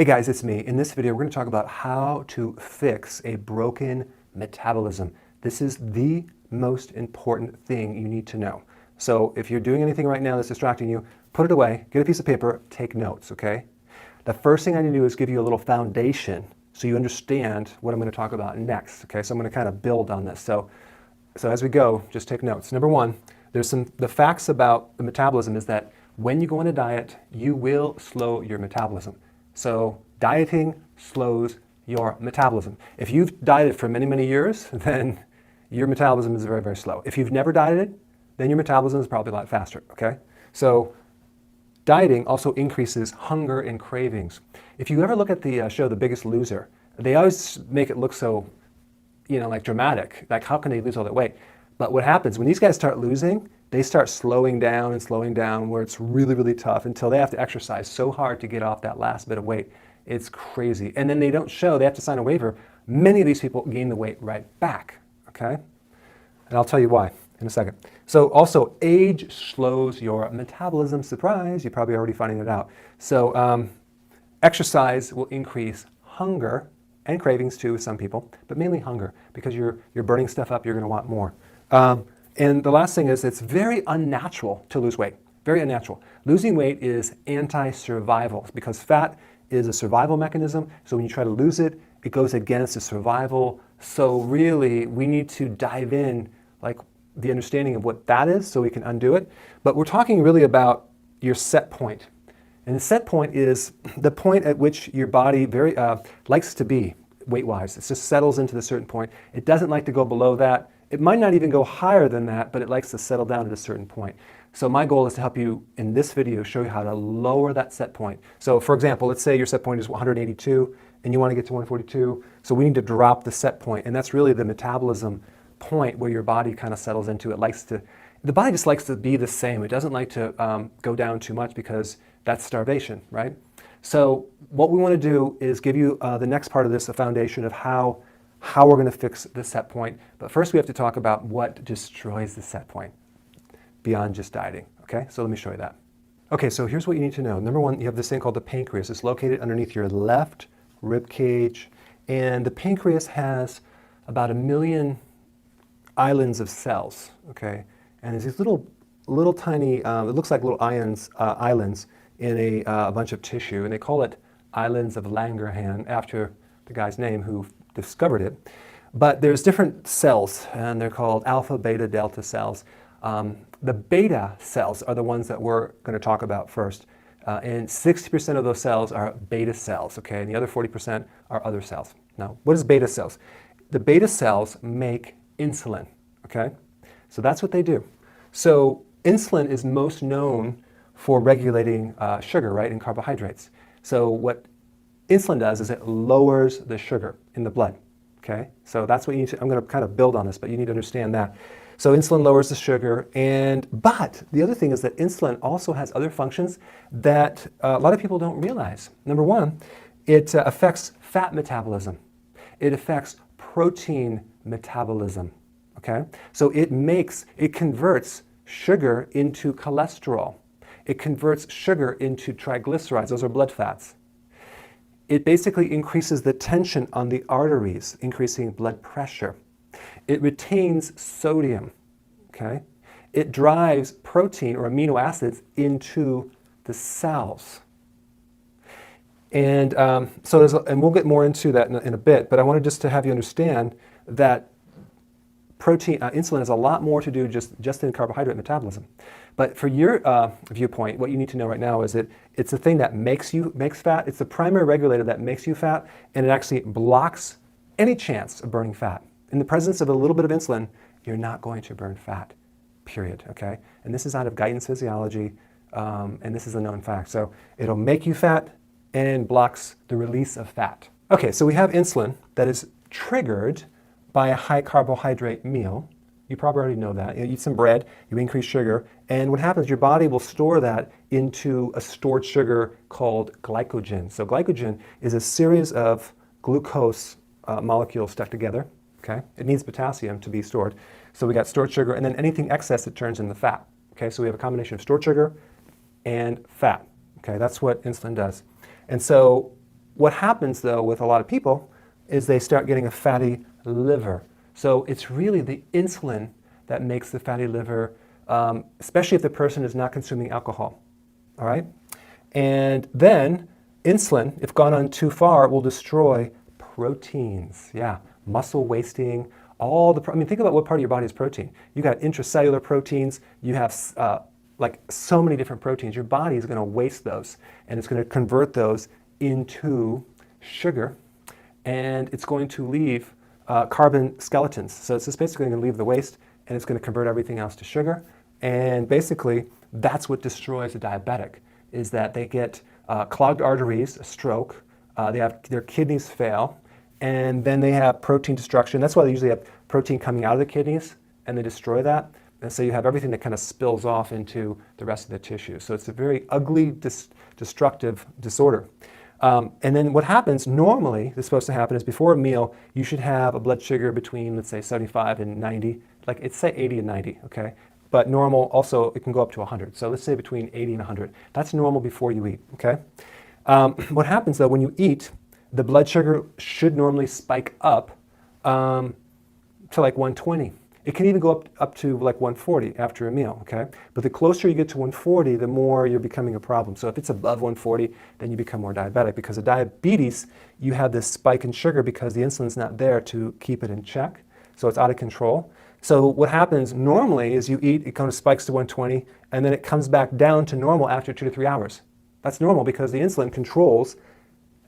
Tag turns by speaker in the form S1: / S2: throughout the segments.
S1: Hey guys, it's me. In this video, we're going to talk about how to fix a broken metabolism. This is the most important thing you need to know. So if you're doing anything right now that's distracting you, put it away, get a piece of paper, take notes, okay? The first thing I need to do is give you a little foundation so you understand what I'm going to talk about next, okay? So I'm going to kind of build on this. So as we go, just take notes. Number one, the facts about the metabolism is that when you go on a diet, you will slow your metabolism. So dieting slows your metabolism. If you've dieted for many, many years, then your metabolism is very, very slow. If you've never dieted, then your metabolism is probably a lot faster, okay? So dieting also increases hunger and cravings. If you ever look at the show The Biggest Loser, they always make it look so, like dramatic. Like, how can they lose all that weight? But what happens when these guys start losing, they start slowing down where it's really, really tough until they have to exercise so hard to get off that last bit of weight. It's crazy. And then they have to sign a waiver. Many of these people gain the weight right back, okay? And I'll tell you why in a second. So also, age slows your metabolism. Surprise, you're probably already finding it out. So exercise will increase hunger and cravings too with some people, but mainly hunger because you're burning stuff up, you're gonna want more. And the last thing is it's very unnatural to lose weight, very unnatural. Losing weight is anti-survival because fat is a survival mechanism. So when you try to lose it, it goes against the survival. So really, we need to dive in, like the understanding of what that is so we can undo it. But we're talking really about your set point. And the set point is the point at which your body very likes to be weight-wise. It just settles into a certain point. It doesn't like to go below that. It might not even go higher than that, but it likes to settle down at a certain point. So my goal is to help you in this video show you how to lower that set point. So for example, let's say your set point is 182 and you want to get to 142. So we need to drop the set point, and that's really the metabolism point where your body kind of settles into. The body just likes to be the same. It doesn't like to go down too much because that's starvation, right? So what we want to do is give you the next part of this, a foundation of how we're going to fix the set point. But first we have to talk about what destroys the set point beyond just dieting, okay? So let me show you that. Okay, so here's what you need to know. Number one, you have this thing called the pancreas. It's located underneath your left rib cage, and the pancreas has about 1 million islands of cells, okay? And there's these little tiny, it looks like little islands in a bunch of tissue, and they call it islands of Langerhans after the guy's name who discovered it. But there's different cells, and they're called alpha, beta, delta cells. The beta cells are the ones that we're going to talk about first. And 60% of those cells are beta cells, okay? And the other 40% are other cells. Now, what is beta cells? The beta cells make insulin, okay? So that's what they do. So insulin is most known for regulating sugar, right, and carbohydrates. So what insulin does is it lowers the sugar in the blood, okay? So that's what you need to, I'm going to kind of build on this, but you need to understand that. So insulin lowers the sugar, but the other thing is that insulin also has other functions that a lot of people don't realize. Number one, it affects fat metabolism. It affects protein metabolism, okay? So it converts sugar into cholesterol. It converts sugar into triglycerides. Those are blood fats. It basically increases the tension on the arteries, increasing blood pressure. It retains sodium, okay? It drives protein or amino acids into the cells. And and we'll get more into that in a bit, but I wanted just to have you understand that insulin has a lot more to do just in carbohydrate metabolism. But for your viewpoint, what you need to know right now is that it's the thing that makes fat. It's the primary regulator that makes you fat, and it actually blocks any chance of burning fat. In the presence of a little bit of insulin, you're not going to burn fat, period, okay? And this is out of guidance physiology, and this is a known fact. So it'll make you fat and blocks the release of fat. Okay, so we have insulin that is triggered by a high carbohydrate meal. You probably already know that. You eat some bread, you increase sugar, and what happens, your body will store that into a stored sugar called glycogen. So glycogen is a series of glucose molecules stuck together, okay? It needs potassium to be stored. So we got stored sugar, and then anything excess, it turns into fat, okay? So we have a combination of stored sugar and fat, okay? That's what insulin does. And so what happens though with a lot of people is they start getting a fatty liver. So it's really the insulin that makes the fatty liver, especially if the person is not consuming alcohol. All right? And then insulin, if gone on too far, will destroy proteins. Yeah, muscle wasting, think about what part of your body is protein. You got intracellular proteins, you have like so many different proteins. Your body is going to waste those, and it's going to convert those into sugar, and it's going to leave carbon skeletons. So it's just basically going to leave the waste, and it's going to convert everything else to sugar. And basically, that's what destroys a diabetic, is that they get clogged arteries, a stroke, their kidneys fail, and then they have protein destruction. That's why they usually have protein coming out of the kidneys, and they destroy that. And so you have everything that kind of spills off into the rest of the tissue. So it's a very ugly, destructive disorder. And then what happens normally, is supposed to happen, is before a meal, you should have a blood sugar between, let's say, 75 and 90. Like, it's say 80 and 90, okay? But normal, also, it can go up to 100. So let's say between 80 and 100. That's normal before you eat, okay? What happens, though, when you eat, the blood sugar should normally spike up to like 120. It can even go up to like 140 after a meal, okay? But the closer you get to 140, the more you're becoming a problem. So if it's above 140, then you become more diabetic. Because of diabetes, you have this spike in sugar because the insulin's not there to keep it in check. So it's out of control. So what happens normally is you eat, it kind of spikes to 120, and then it comes back down to normal after 2 to 3 hours. That's normal because the insulin controls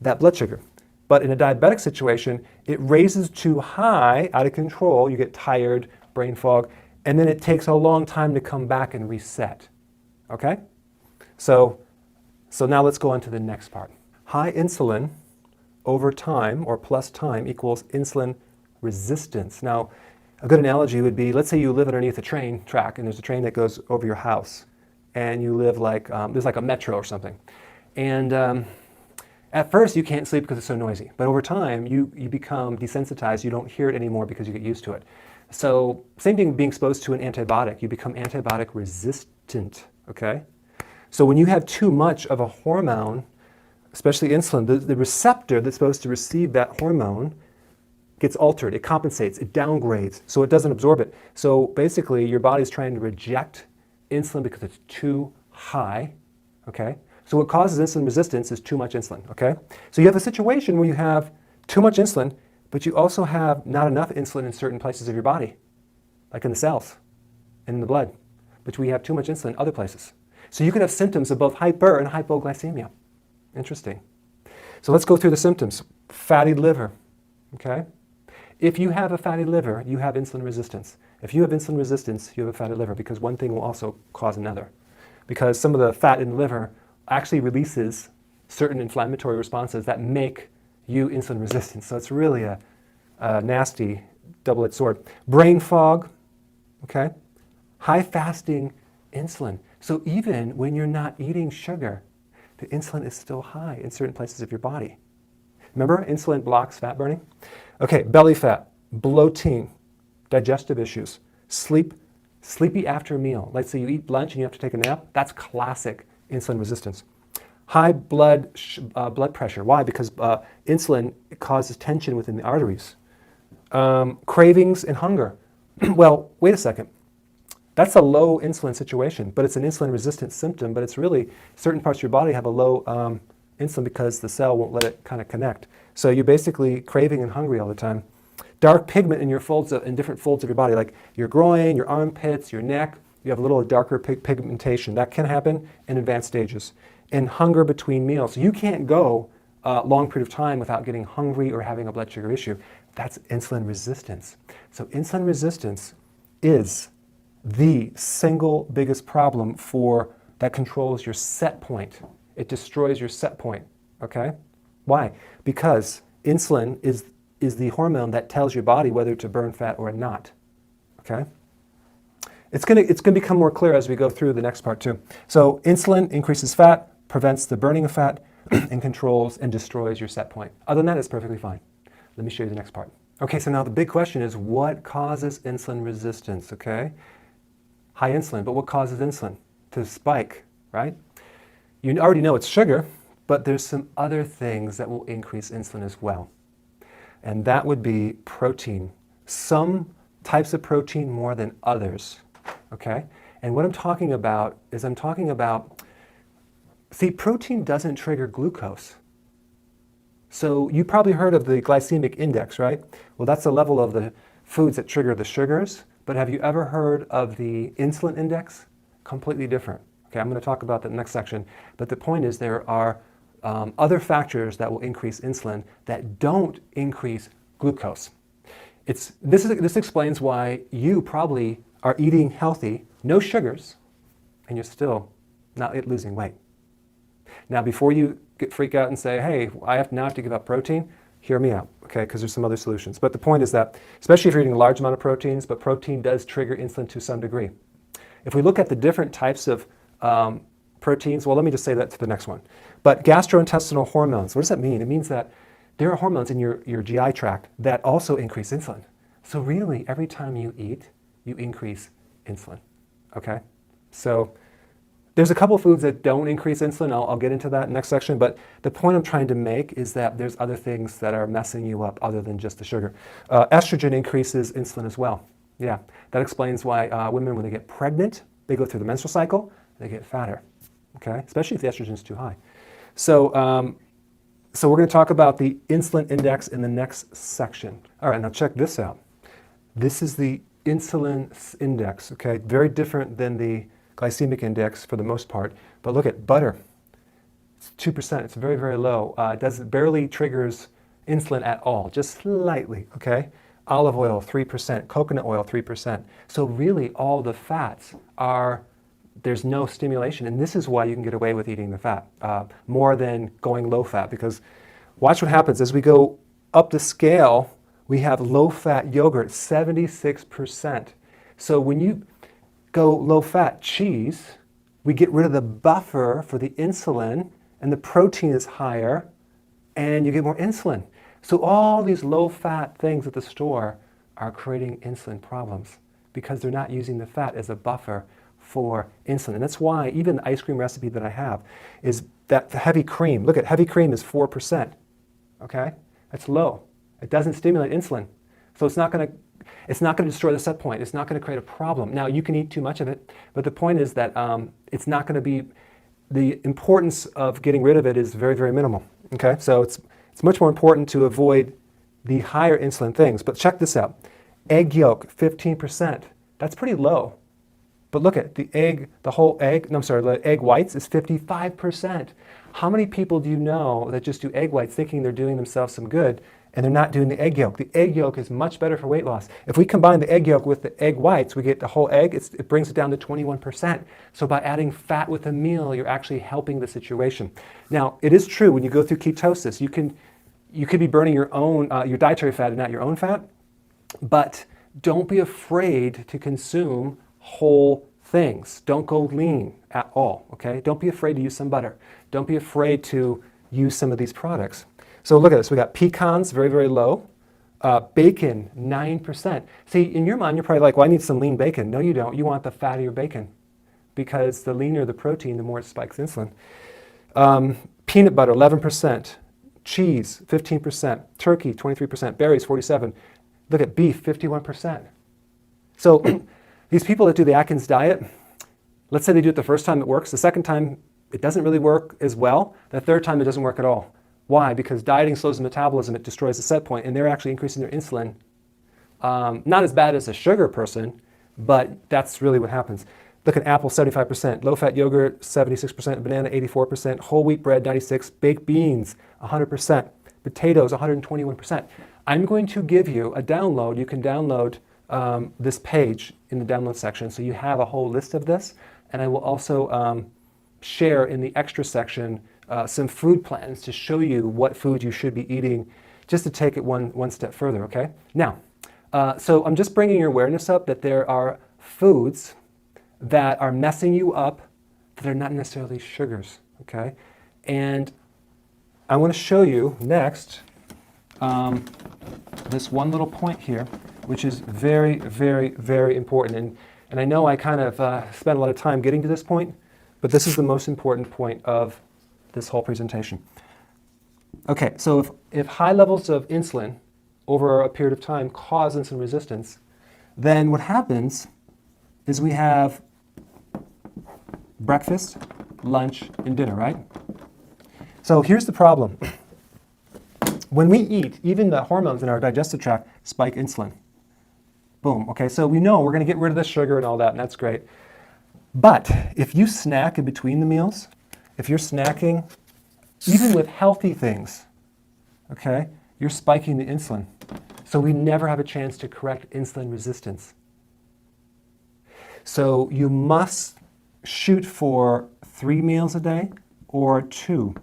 S1: that blood sugar. But in a diabetic situation, it raises too high, out of control, you get tired, brain fog, and then it takes a long time to come back and reset. Okay? So now let's go on to the next part. High insulin over time, or plus time, equals insulin resistance. Now, a good analogy would be, let's say you live underneath a train track, and there's a train that goes over your house, and you live like, there's like a metro or something. And at first, you can't sleep because it's so noisy. But over time, you become desensitized. You don't hear it anymore because you get used to it. So same thing being exposed to an antibiotic. You become antibiotic resistant, okay? So when you have too much of a hormone, especially insulin, the receptor that's supposed to receive that hormone gets altered. It compensates. It downgrades. So it doesn't absorb it. So basically, your body's trying to reject insulin because it's too high, okay? So what causes insulin resistance is too much insulin, okay? So you have a situation where you have too much insulin, but you also have not enough insulin in certain places of your body, like in the cells and in the blood, but we have too much insulin in other places. So you can have symptoms of both hyper and hypoglycemia. Interesting. So let's go through the symptoms. Fatty liver, okay? If you have a fatty liver, you have insulin resistance. If you have insulin resistance, you have a fatty liver, because one thing will also cause another. Because some of the fat in the liver actually releases certain inflammatory responses that make you insulin resistant. So it's really a nasty double-edged sword. Brain fog, okay? High fasting insulin. So even when you're not eating sugar, the insulin is still high in certain places of your body. Remember, insulin blocks fat burning? Okay, belly fat, bloating, digestive issues, sleepy after a meal. Let's say you eat lunch and you have to take a nap. That's classic insulin resistance. High blood pressure. Why? Because insulin causes tension within the arteries. Cravings and hunger. Well, wait a second. That's a low insulin situation, but it's an insulin resistant symptom, but it's really certain parts of your body have a low insulin because the cell won't let it kind of connect. So you're basically craving and hungry all the time. Dark pigment in your in different folds of your body, like your groin, your armpits, your neck. You have a little darker pigmentation. That can happen in advanced stages. And hunger between meals. You can't go a long period of time without getting hungry or having a blood sugar issue. That's insulin resistance. So insulin resistance is the single biggest problem that controls your set point. It destroys your set point, okay? Why? Because insulin is the hormone that tells your body whether to burn fat or not, okay? It's going to become more clear as we go through the next part too. So insulin increases fat, prevents the burning of fat, and controls and destroys your set point. Other than that, it's perfectly fine. Let me show you the next part. Okay, so now the big question is, what causes insulin resistance, okay? High insulin, but what causes insulin to spike, right? You already know it's sugar, but there's some other things that will increase insulin as well. And that would be protein. Some types of protein more than others, okay? And what I'm talking about is see, protein doesn't trigger glucose. So you probably heard of the glycemic index, right? Well, that's the level of the foods that trigger the sugars. But have you ever heard of the insulin index? Completely different. Okay, I'm going to talk about that in the next section. But the point is there are other factors that will increase insulin that don't increase glucose. This explains why you probably are eating healthy, no sugars, and you're still not losing weight. Now, before you freak out and say, hey, now have to give up protein, hear me out, okay, because there's some other solutions. But the point is that, especially if you're eating a large amount of proteins, but protein does trigger insulin to some degree. If we look at the different types of proteins, well, let me just say that to the next one. But gastrointestinal hormones, what does that mean? It means that there are hormones in your GI tract that also increase insulin. So really, every time you eat, you increase insulin, okay? So there's a couple of foods that don't increase insulin. I'll get into that next section. But the point I'm trying to make is that there's other things that are messing you up other than just the sugar. Estrogen increases insulin as well. Yeah, that explains why women, when they get pregnant, they go through the menstrual cycle, they get fatter, okay? Especially if the estrogen is too high. So we're going to talk about the insulin index in the next section. All right, now check this out. This is the insulin index, okay? Very different than the glycemic index for the most part. But look at butter. It's 2%. It's very, very low. It barely triggers insulin at all, just slightly, okay? Olive oil, 3%. Coconut oil, 3%. So really all the fats there's no stimulation. And this is why you can get away with eating the fat more than going low fat. Because watch what happens. As we go up the scale, we have low fat yogurt, 76%. So when you go low fat cheese, we get rid of the buffer for the insulin, and the protein is higher, and you get more insulin. So all these low fat things at the store are creating insulin problems because they're not using the fat as a buffer for insulin. And that's why even the ice cream recipe that I have is that the heavy cream. Look at heavy cream is 4%, okay? That's low. It doesn't stimulate insulin. So it's not going to destroy the set point. It's not going to create a problem. Now, you can eat too much of it, but the point is that it's not going to be, the importance of getting rid of it is very, very minimal. Okay, so it's much more important to avoid the higher insulin things. But check this out. Egg yolk, 15%. That's pretty low. But look at the egg whites is 55%. How many people do you know that just do egg whites thinking they're doing themselves some good, and they're not doing the egg yolk? The egg yolk is much better for weight loss. If we combine the egg yolk with the egg whites, we get the whole egg. It brings it down to 21%. So by adding fat with a meal, you're actually helping the situation. Now, it is true when you go through ketosis, you could be burning your own your dietary fat and not your own fat. But don't be afraid to consume whole things. Don't go lean at all. Okay? Don't be afraid to use some butter. Don't be afraid to use some of these products. So look at this. We got pecans, very, very low. Bacon, 9%. See, in your mind, you're probably like, well, I need some lean bacon. No, you don't. You want the fattier bacon because the leaner the protein, the more it spikes insulin. Peanut butter, 11%. Cheese, 15%. Turkey, 23%. Berries, 47%. Look at beef, 51%. So these people that do the Atkins diet, let's say they do it the first time, it works. The second time, it doesn't really work as well. The third time, it doesn't work at all. Why? Because dieting slows the metabolism, it destroys the set point, and they're actually increasing their insulin. Not as bad as a sugar person, but that's really what happens. Look at apple, 75%, low-fat yogurt, 76%, banana, 84%, whole wheat bread, 96%, baked beans, 100%, potatoes, 121%. I'm going to give you a download. You can download this page in the download section, so you have a whole list of this, and I will also share in the extra section some food plans to show you what food you should be eating just to take it one step further, okay? Now, so I'm just bringing your awareness up that there are foods that are messing you up that are not necessarily sugars, okay? And I want to show you next this one little point here, which is very, very, very important. And I know I kind of spent a lot of time getting to this point, but this is the most important point of this whole presentation. Okay, so if high levels of insulin over a period of time cause insulin resistance, then what happens is we have breakfast, lunch, and dinner, right? So here's the problem. When we eat, even the hormones in our digestive tract spike insulin. Boom, okay, so we know we're gonna get rid of the sugar and all that, and that's great. But if you snack in between the meals, if you're snacking, even with healthy things, okay, you're spiking the insulin. So we never have a chance to correct insulin resistance. So you must shoot for 3 meals a day or 2.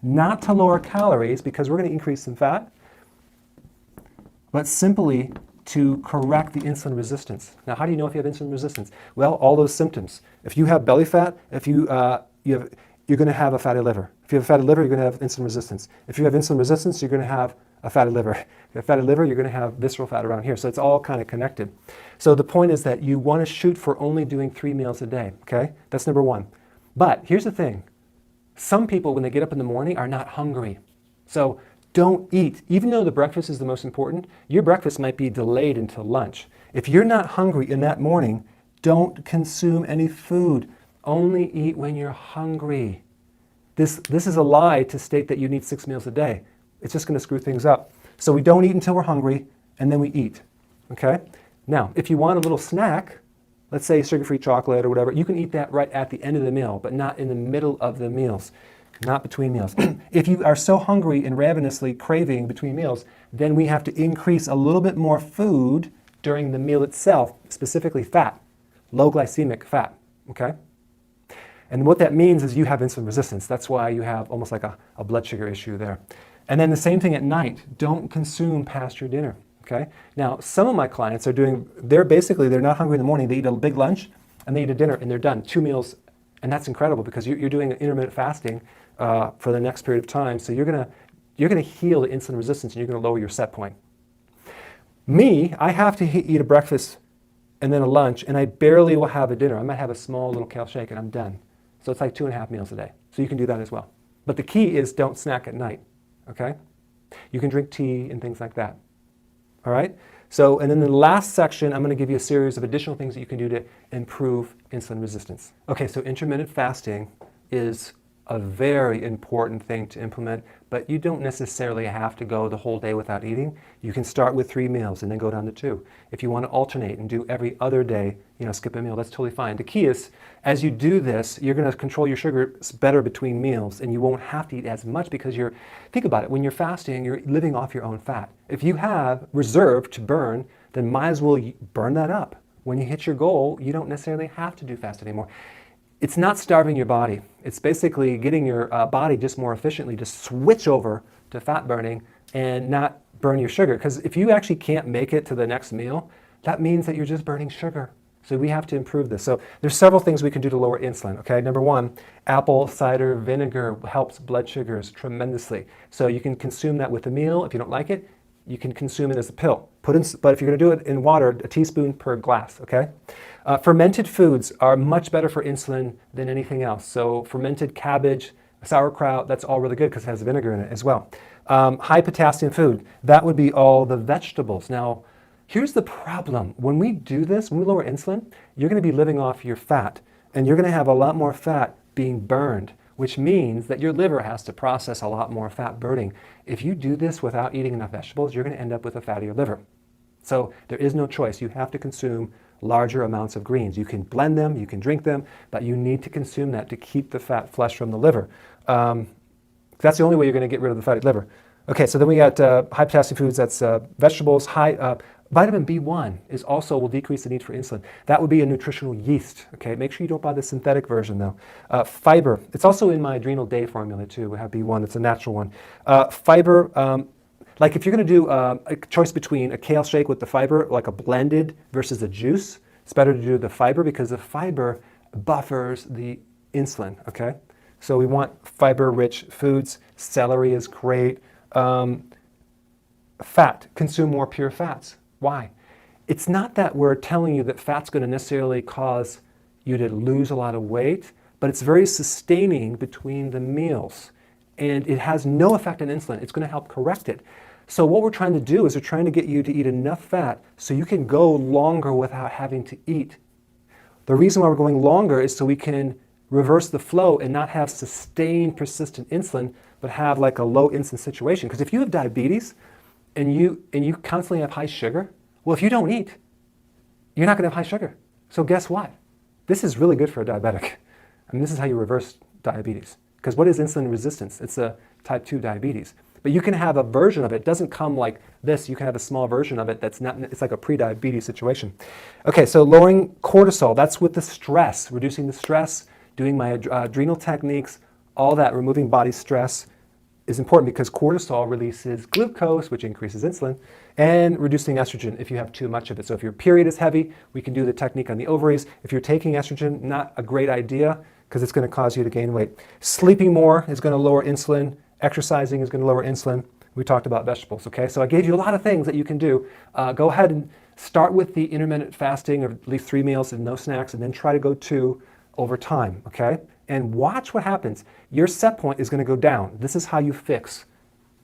S1: Not to lower calories, because we're going to increase some fat, but simply to correct the insulin resistance. Now, how do you know if you have insulin resistance? Well, all those symptoms. If you have belly fat, if you're going to have a fatty liver. If you have a fatty liver, you're going to have insulin resistance. If you have insulin resistance, you're going to have a fatty liver. If you have fatty liver, you're going to have visceral fat around here. So it's all kind of connected. So the point is that you want to shoot for only doing 3 meals a day, okay? That's number 1. But here's the thing. Some people, when they get up in the morning, are not hungry. So don't eat. Even though the breakfast is the most important, your breakfast might be delayed until lunch. If you're not hungry in that morning, don't consume any food. Only eat when you're hungry. This is a lie to state that you need 6 meals a day. It's just going to screw things up. So we don't eat until we're hungry, and then we eat, okay? Now, if you want a little snack, let's say sugar-free chocolate or whatever, you can eat that right at the end of the meal, but not in the middle of the meals, not between meals. If you are so hungry and ravenously craving between meals, then we have to increase a little bit more food during the meal itself, specifically fat, low glycemic fat, okay? And what that means is you have insulin resistance. That's why you have almost like a blood sugar issue there. And then the same thing at night. Don't consume past your dinner, okay? Now, some of my clients are they're not hungry in the morning. They eat a big lunch and they eat a dinner and they're done, 2 meals. And that's incredible because you're doing intermittent fasting for the next period of time. So you're gonna heal the insulin resistance and you're gonna lower your set point. Me, I have to eat a breakfast and then a lunch, and I barely will have a dinner. I might have a small little kale shake and I'm done. So it's like 2.5 meals a day. So you can do that as well. But the key is don't snack at night, okay? You can drink tea and things like that, all right? So, and then the last section, I'm gonna give you a series of additional things that you can do to improve insulin resistance. Okay, so intermittent fasting is a very important thing to implement, but you don't necessarily have to go the whole day without eating. You can start with 3 meals and then go down to 2. If you want to alternate and do every other day, skip a meal, that's totally fine. The key is, as you do this, you're going to control your sugar better between meals and you won't have to eat as much because think about it, when you're fasting, you're living off your own fat. If you have reserve to burn, then might as well burn that up. When you hit your goal, you don't necessarily have to do fast anymore. It's not starving your body. It's basically getting your body just more efficiently to switch over to fat burning and not burn your sugar. Because if you actually can't make it to the next meal, that means that you're just burning sugar. So we have to improve this. So there's several things we can do to lower insulin, okay? Number 1, apple cider vinegar helps blood sugars tremendously. So you can consume that with a meal. If you don't like it, you can consume it as a pill. But if you're going to do it in water, a teaspoon per glass, okay? Fermented foods are much better for insulin than anything else. So fermented cabbage, sauerkraut, that's all really good because it has vinegar in it as well. High potassium food, that would be all the vegetables. Now, here's the problem. When we do this, when we lower insulin, you're going to be living off your fat, and you're going to have a lot more fat being burned, which means that your liver has to process a lot more fat burning. If you do this without eating enough vegetables, you're going to end up with a fattier liver. So there is no choice. You have to consume larger amounts of greens. You can blend them, you can drink them, but you need to consume that to keep the fat flush from the liver. That's the only way you're going to get rid of the fatty liver. Okay, so then we got high potassium foods, that's vegetables. Vitamin B1 will decrease the need for insulin. That would be a nutritional yeast. Okay, make sure you don't buy the synthetic version though. Fiber, it's also in my Adrenal Day formula too. We have B1, it's a natural one. Fiber, like if you're going to do a choice between a kale shake with the fiber, like a blended versus a juice, it's better to do the fiber because the fiber buffers the insulin, okay? So we want fiber-rich foods. Celery is great. Fat, consume more pure fats. Why? It's not that we're telling you that fat's going to necessarily cause you to lose a lot of weight, but it's very sustaining between the meals. and it has no effect on insulin. It's going to help correct it. So what we're trying to do is we're trying to get you to eat enough fat so you can go longer without having to eat. The reason why we're going longer is so we can reverse the flow and not have sustained persistent insulin, but have like a low insulin situation. Because if you have diabetes and you constantly have high sugar, well, if you don't eat, you're not going to have high sugar. So guess what? This is really good for a diabetic. I mean, this is how you reverse diabetes. Because what is insulin resistance? It's a type 2 diabetes. But you can have a version of it. It doesn't come like this. You can have a small version of it that's not, it's like a pre-diabetes situation. Okay, so lowering cortisol, that's with the stress, reducing the stress, doing my adrenal techniques, all that, removing body stress is important because cortisol releases glucose, which increases insulin, and reducing estrogen if you have too much of it. So if your period is heavy, we can do the technique on the ovaries. If you're taking estrogen, not a great idea because it's going to cause you to gain weight. Sleeping more is going to lower insulin. Exercising is going to lower insulin. We talked about vegetables, okay? So I gave you a lot of things that you can do. Go ahead and start with the intermittent fasting, or at least 3 meals and no snacks, and then try to go 2 over time, okay? And watch what happens. Your set point is going to go down. This is how you fix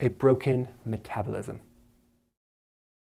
S1: a broken metabolism.